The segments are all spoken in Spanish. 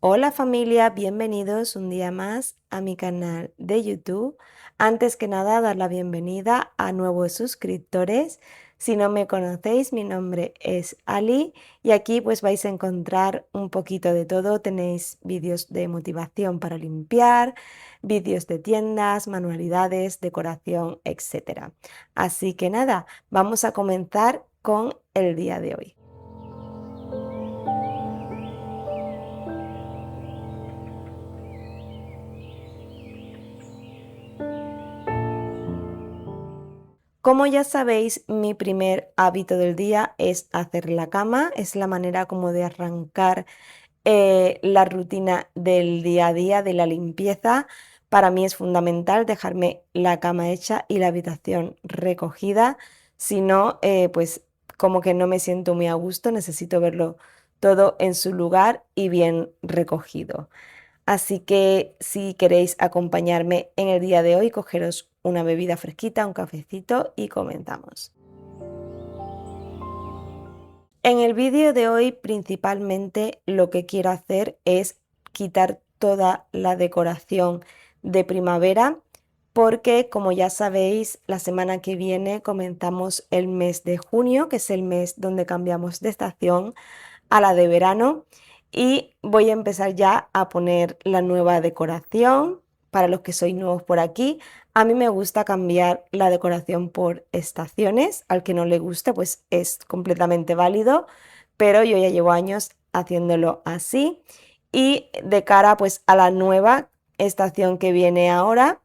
Hola familia, bienvenidos un día más a mi canal de YouTube. Antes que nada, dar la bienvenida a nuevos suscriptores. Si no me conocéis, mi nombre es Ali y aquí pues vais a encontrar un poquito de todo. Tenéis vídeos de motivación para limpiar, vídeos de tiendas, manualidades, decoración, etcétera. Así que nada, vamos a comenzar con el día de hoy. Como ya sabéis, mi primer hábito del día es hacer la cama, es la manera como de arrancar la rutina del día a día, de la limpieza. Para mí es fundamental dejarme la cama hecha y la habitación recogida, si no, pues como que no me siento muy a gusto, necesito verlo todo en su lugar y bien recogido. Así que si queréis acompañarme en el día de hoy, cogeros una bebida fresquita, un cafecito y comenzamos. En el vídeo de hoy principalmente lo que quiero hacer es quitar toda la decoración de primavera porque como ya sabéis la semana que viene comenzamos el mes de junio, que es el mes donde cambiamos de estación a la de verano y voy a empezar ya a poner la nueva decoración. Para los que sois nuevos por aquí, a mí me gusta cambiar la decoración por estaciones. Al que no le guste, pues es completamente válido, pero yo ya llevo años haciéndolo así. Y de cara pues a la nueva estación que viene ahora,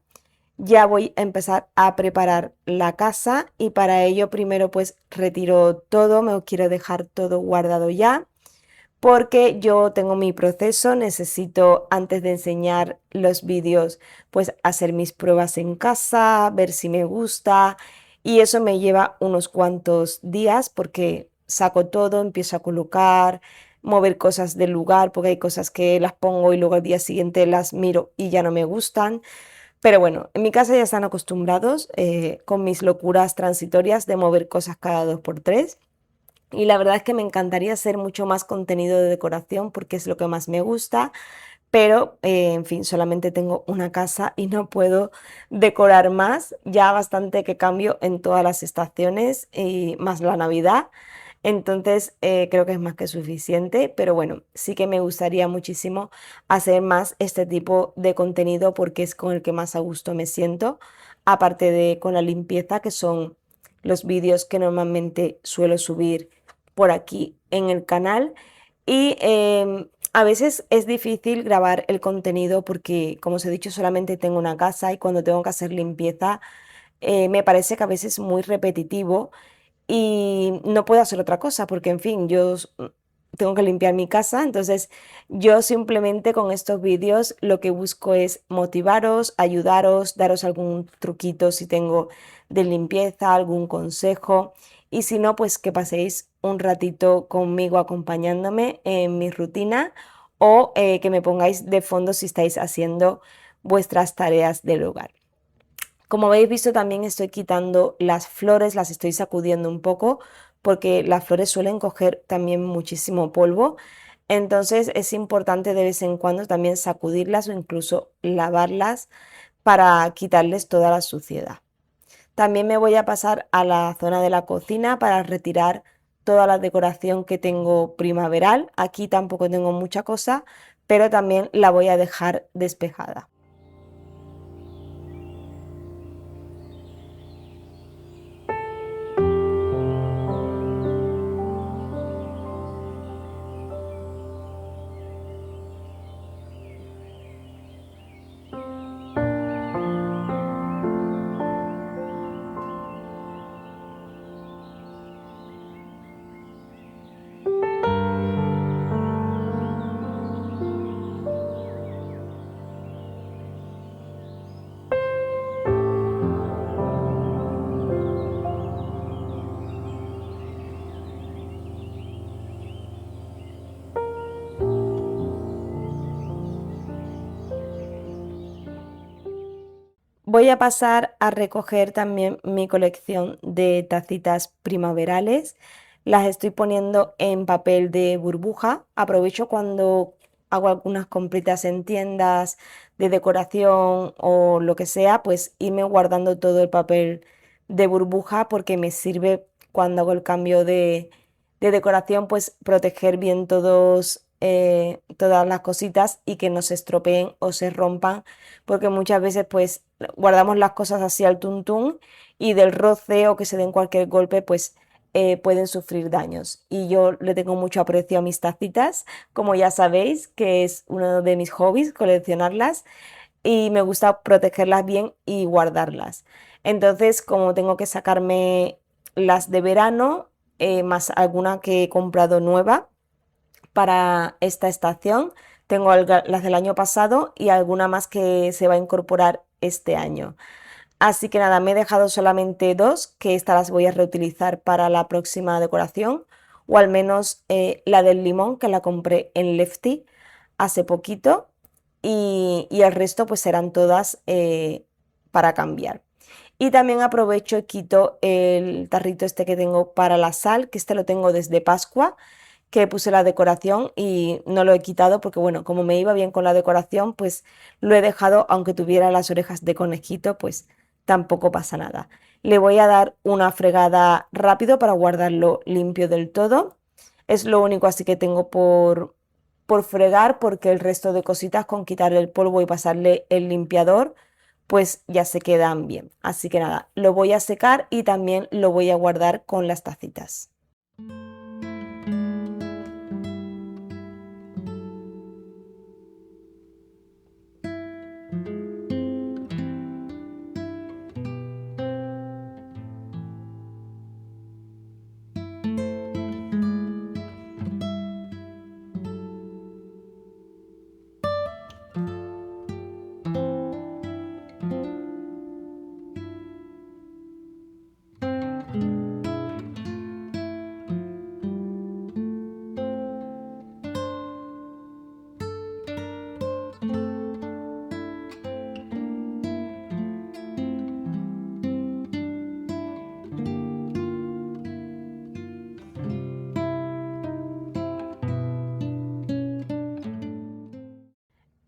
ya voy a empezar a preparar la casa y para ello primero pues retiro todo, me quiero dejar todo guardado ya porque yo tengo mi proceso, necesito antes de enseñar los vídeos, pues hacer mis pruebas en casa, ver si me gusta y eso me lleva unos cuantos días porque saco todo, empiezo a colocar, mover cosas del lugar porque hay cosas que las pongo y luego al día siguiente las miro y ya no me gustan. Pero bueno, en mi casa ya están acostumbrados con mis locuras transitorias de mover cosas cada dos por tres. Y la verdad es que me encantaría hacer mucho más contenido de decoración porque es lo que más me gusta, pero en fin, solamente tengo una casa y no puedo decorar más. Ya bastante que cambio en todas las estaciones y más la Navidad. Entonces creo que es más que suficiente, pero bueno, sí que me gustaría muchísimo hacer más este tipo de contenido porque es con el que más a gusto me siento, aparte de con la limpieza, que son los vídeos que normalmente suelo subir por aquí en el canal. Y a veces es difícil grabar el contenido porque, como os he dicho, solamente tengo una casa y cuando tengo que hacer limpieza me parece que a veces es muy repetitivo y no puedo hacer otra cosa porque, en fin, tengo que limpiar mi casa, entonces yo simplemente con estos vídeos lo que busco es motivaros, ayudaros, daros algún truquito si tengo de limpieza, algún consejo y si no, pues que paséis un ratito conmigo acompañándome en mi rutina o que me pongáis de fondo si estáis haciendo vuestras tareas del hogar. Como habéis visto también estoy quitando las flores, las estoy sacudiendo un poco porque las flores suelen coger también muchísimo polvo. Entonces es importante de vez en cuando también sacudirlas o incluso lavarlas para quitarles toda la suciedad. También me voy a pasar a la zona de la cocina para retirar toda la decoración que tengo primaveral. Aquí tampoco tengo mucha cosa, pero también la voy a dejar despejada. Voy a pasar a recoger también mi colección de tacitas primaverales. Las estoy poniendo en papel de burbuja. Aprovecho cuando hago algunas compritas en tiendas de decoración o lo que sea, pues irme guardando todo el papel de burbuja porque me sirve cuando hago el cambio de decoración, pues proteger bien todas las cositas y que no se estropeen o se rompan, porque muchas veces pues guardamos las cosas así al tuntún y del roce o que se den cualquier golpe, pues pueden sufrir daños. Y yo le tengo mucho aprecio a mis tacitas, como ya sabéis, que es uno de mis hobbies, coleccionarlas, y me gusta protegerlas bien y guardarlas. Entonces, como tengo que sacarme las de verano, más alguna que he comprado nueva para esta estación, tengo las del año pasado y alguna más que se va a incorporar este año. Así que nada, me he dejado solamente dos, que estas las voy a reutilizar para la próxima decoración, o al menos la del limón, que la compré en Lefty hace poquito, y el resto pues serán todas para cambiar. Y también aprovecho y quito el tarrito este que tengo para la sal, que este lo tengo desde Pascua, que puse la decoración y no lo he quitado porque bueno, como me iba bien con la decoración, pues lo he dejado, aunque tuviera las orejas de conejito, pues tampoco pasa nada. Le voy a dar una fregada rápido para guardarlo limpio del todo. Es lo único así que tengo por fregar, porque el resto de cositas con quitarle el polvo y pasarle el limpiador, pues ya se quedan bien. Así que nada, lo voy a secar y también lo voy a guardar con las tacitas.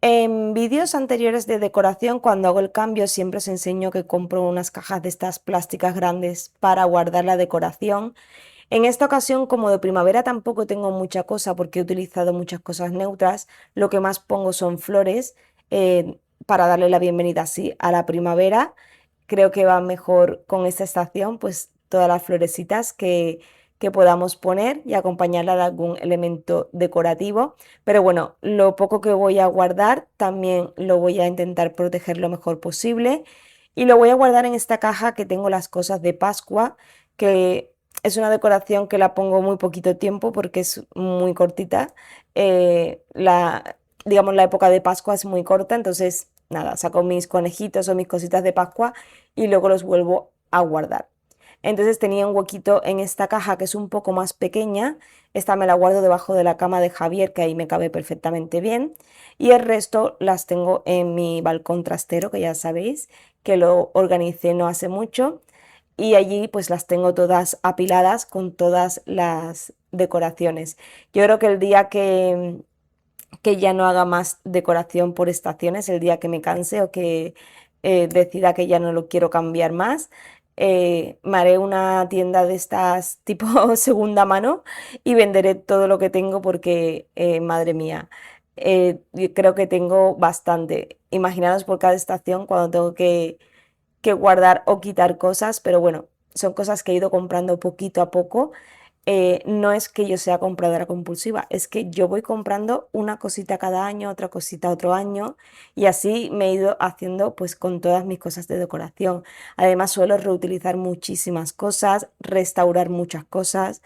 En vídeos anteriores de decoración, cuando hago el cambio, siempre os enseño que compro unas cajas de estas plásticas grandes para guardar la decoración. En esta ocasión, como de primavera tampoco tengo mucha cosa porque he utilizado muchas cosas neutras, lo que más pongo son flores para darle la bienvenida así a la primavera. Creo que va mejor con esta estación, pues todas las florecitas que podamos poner y acompañarla de algún elemento decorativo. Pero bueno, lo poco que voy a guardar también lo voy a intentar proteger lo mejor posible. Y lo voy a guardar en esta caja que tengo las cosas de Pascua, que es una decoración que la pongo muy poquito tiempo porque es muy cortita. Digamos, la época de Pascua es muy corta, entonces nada, saco mis conejitos o mis cositas de Pascua y luego los vuelvo a guardar. Entonces tenía un huequito en esta caja que es un poco más pequeña. Esta me la guardo debajo de la cama de Javier, que ahí me cabe perfectamente bien. Y el resto las tengo en mi balcón trastero, que ya sabéis que lo organicé no hace mucho. Y allí pues las tengo todas apiladas con todas las decoraciones. Yo creo que el día que ya no haga más decoración por estaciones, el día que me canse o que decida que ya no lo quiero cambiar más, me haré una tienda de estas tipo segunda mano y venderé todo lo que tengo porque, madre mía, yo creo que tengo bastante. Imaginaros por cada estación cuando tengo que guardar o quitar cosas, pero bueno, son cosas que he ido comprando poquito a poco. No es que yo sea compradora compulsiva, es que yo voy comprando una cosita cada año, otra cosita otro año, y así me he ido haciendo pues con todas mis cosas de decoración. Además suelo reutilizar muchísimas cosas, restaurar muchas cosas,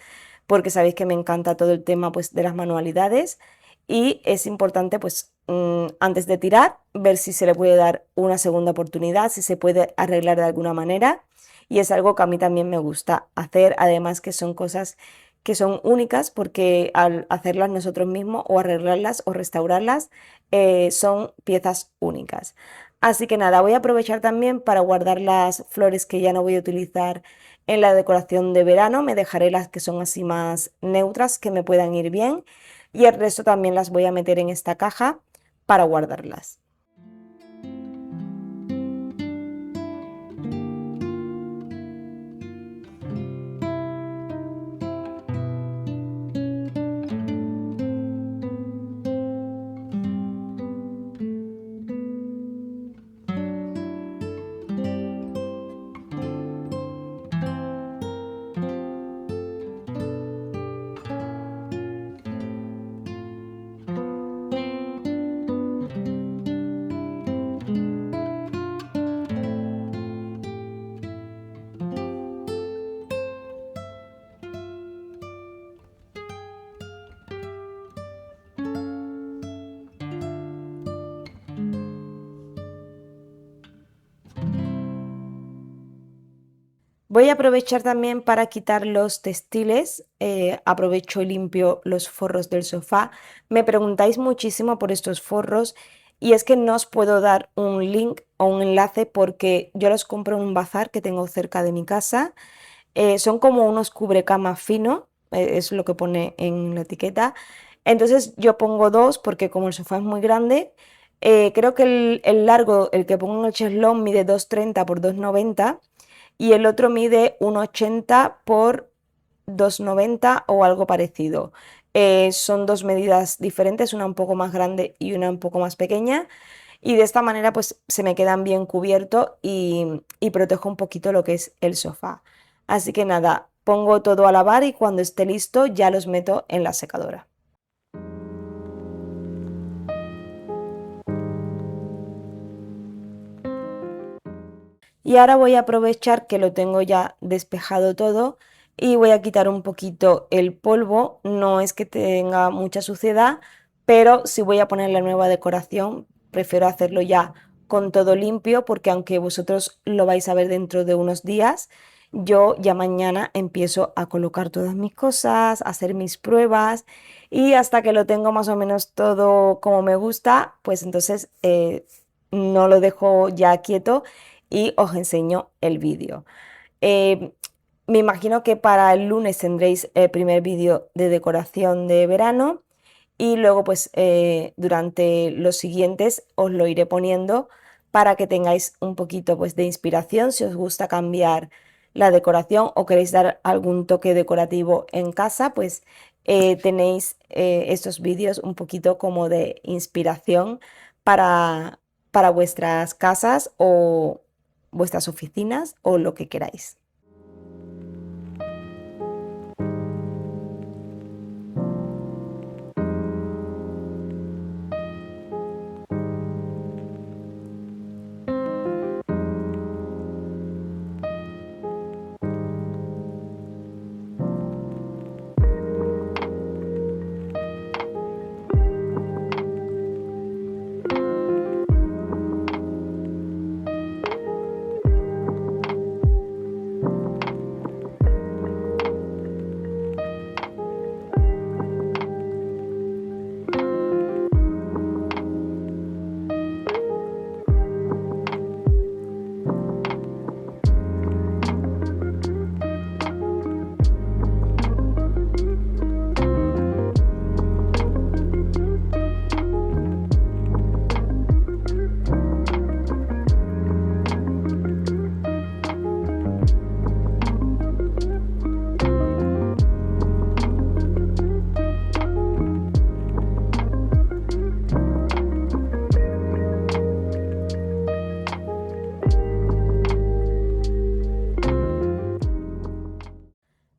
porque sabéis que me encanta todo el tema pues de las manualidades y es importante pues antes de tirar ver si se le puede dar una segunda oportunidad, si se puede arreglar de alguna manera, y es algo que a mí también me gusta hacer, además que son cosas que son únicas porque al hacerlas nosotros mismos o arreglarlas o restaurarlas son piezas únicas. Así que nada, voy a aprovechar también para guardar las flores que ya no voy a utilizar en la decoración de verano. Me dejaré las que son así más neutras, que me puedan ir bien. y el resto también las voy a meter en esta caja para guardarlas. Voy a aprovechar también para quitar los textiles, aprovecho y limpio los forros del sofá. Me preguntáis muchísimo por estos forros y es que no os puedo dar un link o un enlace porque yo los compro en un bazar que tengo cerca de mi casa. Son como unos cubrecama fino, es lo que pone en la etiqueta. Entonces yo pongo dos porque como el sofá es muy grande, creo que el largo, el que pongo en el cheslón, mide 2,30 por 2,90 y el otro mide 1,80 por 2,90 o algo parecido. Son dos medidas diferentes, una un poco más grande y una un poco más pequeña. Y de esta manera pues se me quedan bien cubiertos y protejo un poquito lo que es el sofá. Así que nada, pongo todo a lavar y cuando esté listo ya los meto en la secadora. Y ahora voy a aprovechar que lo tengo ya despejado todo y voy a quitar un poquito el polvo. No es que tenga mucha suciedad, pero si voy a poner la nueva decoración, prefiero hacerlo ya con todo limpio porque aunque vosotros lo vais a ver dentro de unos días, yo ya mañana empiezo a colocar todas mis cosas, a hacer mis pruebas y hasta que lo tengo más o menos todo como me gusta, pues entonces no lo dejo ya quieto y os enseño el vídeo. Eh, Me imagino que para el lunes tendréis el primer vídeo de decoración de verano y luego pues durante los siguientes os lo iré poniendo para que tengáis un poquito pues de inspiración si os gusta cambiar la decoración o queréis dar algún toque decorativo en casa, pues tenéis estos vídeos un poquito como de inspiración para, para vuestras casas o vuestras oficinas o lo que queráis.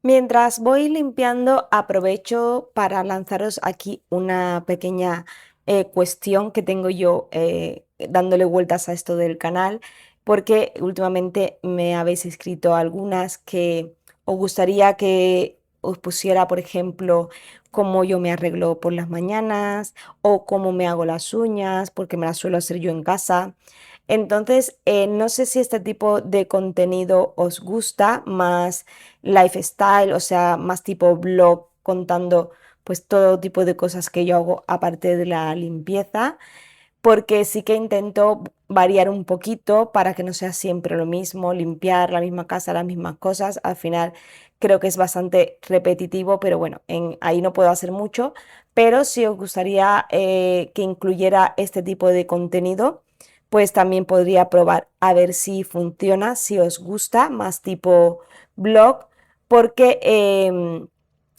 Mientras voy limpiando, aprovecho para lanzaros aquí una pequeña cuestión que tengo yo dándole vueltas a esto del canal, porque últimamente me habéis escrito algunas que os gustaría que os pusiera, por ejemplo, cómo yo me arreglo por las mañanas o cómo me hago las uñas, porque me las suelo hacer yo en casa. Entonces, no sé si este tipo de contenido os gusta, más lifestyle, o sea, más tipo blog contando pues todo tipo de cosas que yo hago aparte de la limpieza, porque sí que intento variar un poquito para que no sea siempre lo mismo, limpiar la misma casa, las mismas cosas. Al final creo que es bastante repetitivo, pero bueno, ahí no puedo hacer mucho. Pero si os gustaría que incluyera este tipo de contenido, pues también podría probar a ver si funciona, si os gusta, más tipo blog, porque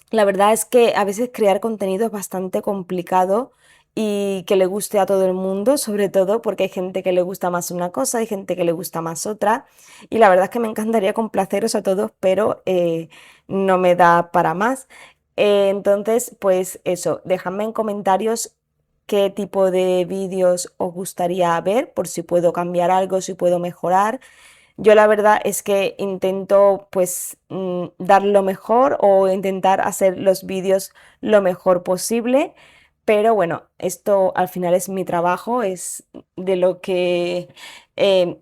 la verdad es que a veces crear contenido es bastante complicado y que le guste a todo el mundo, sobre todo porque hay gente que le gusta más una cosa, hay gente que le gusta más otra, y la verdad es que me encantaría complaceros a todos, pero no me da para más. Entonces, pues eso, dejadme en comentarios qué tipo de vídeos os gustaría ver, por si puedo cambiar algo, si puedo mejorar. Yo la verdad es que intento pues dar lo mejor o intentar hacer los vídeos lo mejor posible, pero bueno, esto al final es mi trabajo, es de lo que,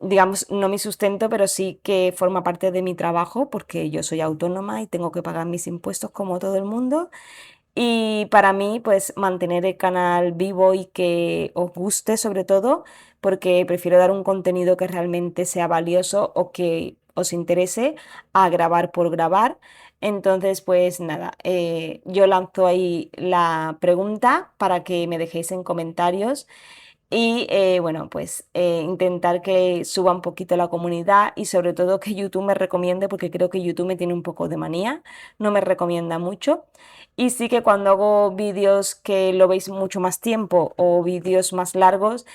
digamos, no mi sustento, pero sí que forma parte de mi trabajo porque yo soy autónoma y tengo que pagar mis impuestos como todo el mundo. Y para mí, pues mantener el canal vivo y que os guste sobre todo, porque prefiero dar un contenido que realmente sea valioso o que os interese a grabar por grabar. Entonces, pues nada, yo lanzo ahí la pregunta para que me dejéis en comentarios y bueno, pues intentar que suba un poquito la comunidad y sobre todo que YouTube me recomiende, porque creo que YouTube me tiene un poco de manía, no me recomienda mucho. Y sí que cuando hago vídeos que lo veis mucho más tiempo o vídeos más largos,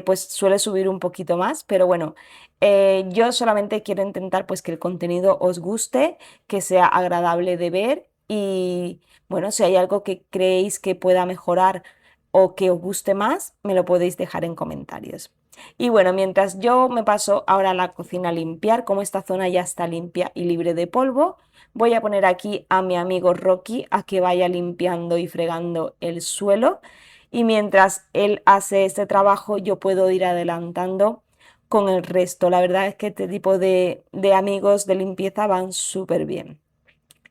pues suele subir un poquito más, pero bueno, yo solamente quiero intentar pues que el contenido os guste, que sea agradable de ver y bueno, si hay algo que creéis que pueda mejorar o que os guste más, me lo podéis dejar en comentarios. Y bueno, mientras yo me paso ahora a la cocina a limpiar, como esta zona ya está limpia y libre de polvo, voy a poner aquí a mi amigo Rocky a que vaya limpiando y fregando el suelo. Y mientras él hace este trabajo, yo puedo ir adelantando con el resto. La verdad es que este tipo de amigos de limpieza van súper bien.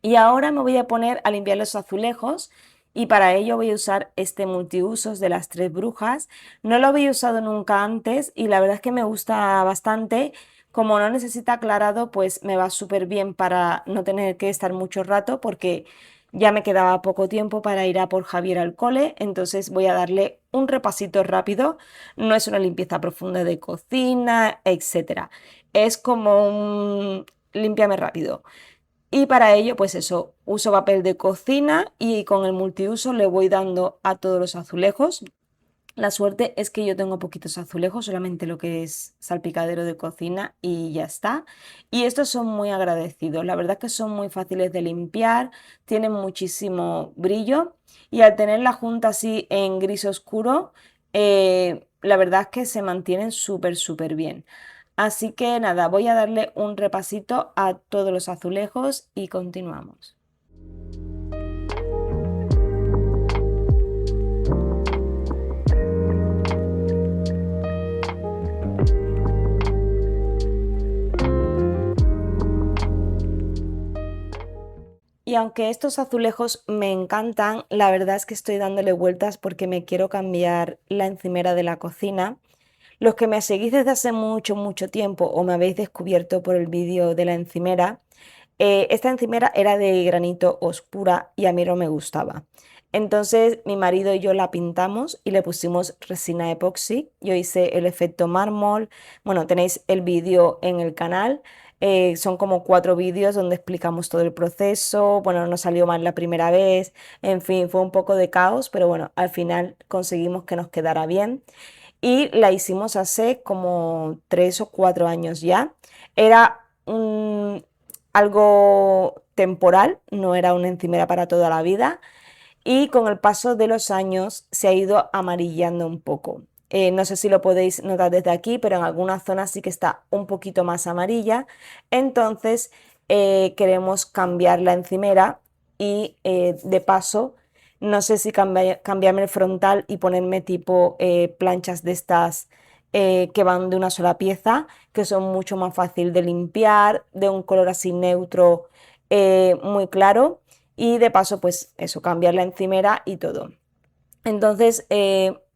Y ahora me voy a poner a limpiar los azulejos y para ello voy a usar este multiusos de las tres brujas. No lo había usado nunca antes y la verdad es que me gusta bastante. Como no necesita aclarado, pues me va súper bien para no tener que estar mucho rato porque ya me quedaba poco tiempo para ir a por Javier al cole, entonces voy a darle un repasito rápido. No es una limpieza profunda de cocina, etcétera. Es como un límpiame rápido. Y para ello, pues eso, uso papel de cocina y con el multiuso le voy dando a todos los azulejos. La suerte es que yo tengo poquitos azulejos, solamente lo que es salpicadero de cocina y ya está. Y estos son muy agradecidos, la verdad que son muy fáciles de limpiar, tienen muchísimo brillo y al tener la junta así en gris oscuro, la verdad es que se mantienen súper, súper bien. Así que nada, voy a darle un repasito a todos los azulejos y continuamos. Y aunque estos azulejos me encantan, la verdad es que estoy dándole vueltas porque me quiero cambiar la encimera de la cocina. Los que me seguís desde hace mucho, mucho tiempo o me habéis descubierto por el vídeo de la encimera, esta encimera era de granito oscura y a mí no me gustaba. Entonces mi marido y yo la pintamos y le pusimos resina epoxi. Yo hice el efecto mármol. Bueno, tenéis el vídeo en el canal. Son como 4 vídeos donde explicamos todo el proceso. Bueno, no salió mal la primera vez. En fin, fue un poco de caos, pero bueno, al final conseguimos que nos quedara bien y la hicimos hace como 3 o 4 años ya. Era algo temporal, no era una encimera para toda la vida y con el paso de los años se ha ido amarillando un poco. No sé si lo podéis notar desde aquí, pero en algunas zonas sí que está un poquito más amarilla. Entonces queremos cambiar la encimera y de paso, no sé si cambiarme el frontal y ponerme tipo planchas de estas que van de una sola pieza, que son mucho más fácil de limpiar, de un color así neutro muy claro y de paso, pues eso, cambiar la encimera y todo. Entonces,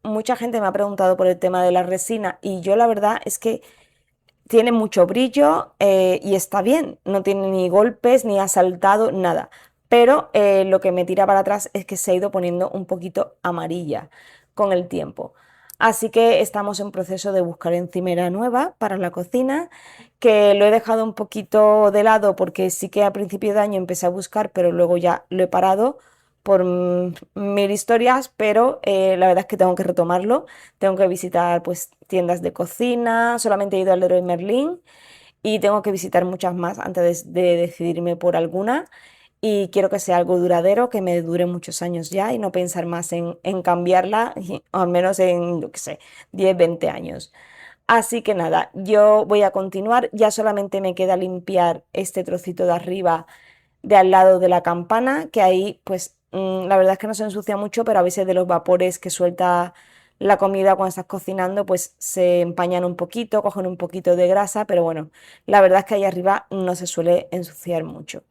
mucha gente me ha preguntado por el tema de la resina y yo la verdad es que tiene mucho brillo y está bien, no tiene ni golpes, ni ha saltado, nada. Pero lo que me tira para atrás es que se ha ido poniendo un poquito amarilla con el tiempo. Así que estamos en proceso de buscar encimera nueva para la cocina, que lo he dejado un poquito de lado porque sí que a principio de año empecé a buscar, pero luego ya lo he parado por mil historias, pero la verdad es que tengo que retomarlo. Tengo que visitar pues tiendas de cocina, solamente he ido al Leroy Merlin y tengo que visitar muchas más antes de decidirme por alguna. Y quiero que sea algo duradero, que me dure muchos años ya y no pensar más en cambiarla, o al menos en, yo qué sé, 10 20 años. Así que nada, yo voy a continuar, ya solamente me queda limpiar este trocito de arriba de al lado de la campana, que ahí pues la verdad es que no se ensucia mucho, pero a veces de los vapores que suelta la comida cuando estás cocinando pues se empañan un poquito, cogen un poquito de grasa, pero bueno, la verdad es que ahí arriba no se suele ensuciar mucho.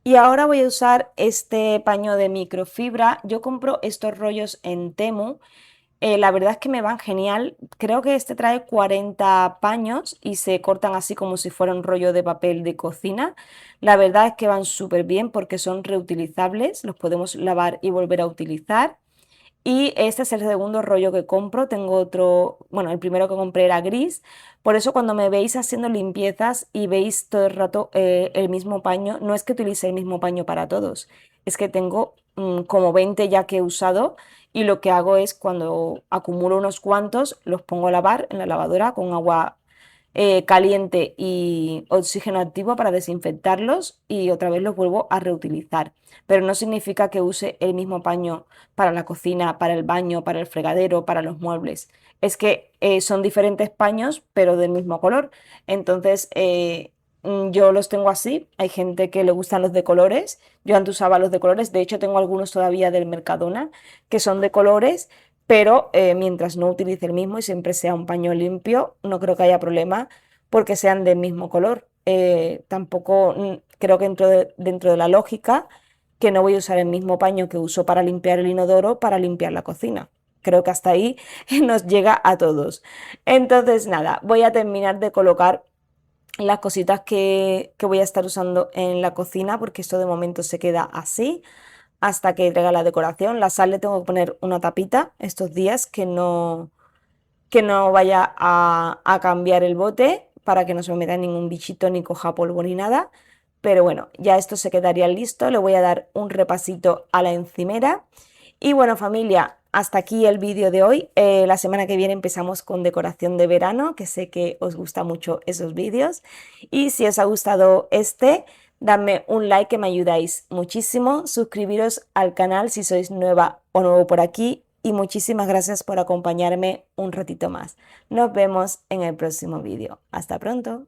Y ahora voy a usar este paño de microfibra. Yo compro estos rollos en Temu. La verdad es que me van genial. Creo que este trae 40 paños y se cortan así como si fuera un rollo de papel de cocina. La verdad es que van súper bien porque son reutilizables, los podemos lavar y volver a utilizar. Y este es el segundo rollo que compro. Tengo otro, bueno, el primero que compré era gris. Por eso cuando me veis haciendo limpiezas y veis todo el rato el mismo paño, no es que utilice el mismo paño para todos. Es que tengo como 20 ya que he usado y lo que hago es cuando acumulo unos cuantos, los pongo a lavar en la lavadora con agua caliente y oxígeno activo para desinfectarlos y otra vez los vuelvo a reutilizar. Pero no significa que use el mismo paño para la cocina, para el baño, para el fregadero, para los muebles. Es que son diferentes paños, pero del mismo color. Entonces, yo los tengo así. Hay gente que le gustan los de colores. Yo antes usaba los de colores. De hecho, tengo algunos todavía del Mercadona que son de colores, pero mientras no utilice el mismo y siempre sea un paño limpio, no creo que haya problema porque sean del mismo color. Tampoco creo que dentro de la lógica que no voy a usar el mismo paño que uso para limpiar el inodoro para limpiar la cocina. Creo que hasta ahí nos llega a todos. Entonces, nada, voy a terminar de colocar las cositas que voy a estar usando en la cocina porque esto de momento se queda así hasta que traiga la decoración. La sal le tengo que poner una tapita estos días que no vaya a cambiar el bote para que no se me meta ningún bichito ni coja polvo ni nada. Pero bueno, ya esto se quedaría listo. Le voy a dar un repasito a la encimera. Y bueno, familia, hasta aquí el vídeo de hoy. La semana que viene empezamos con decoración de verano, que sé que os gustan mucho esos vídeos. Y si os ha gustado este, dadme un like que me ayudáis muchísimo. Suscribiros al canal si sois nueva o nuevo por aquí. Y muchísimas gracias por acompañarme un ratito más. Nos vemos en el próximo vídeo. Hasta pronto.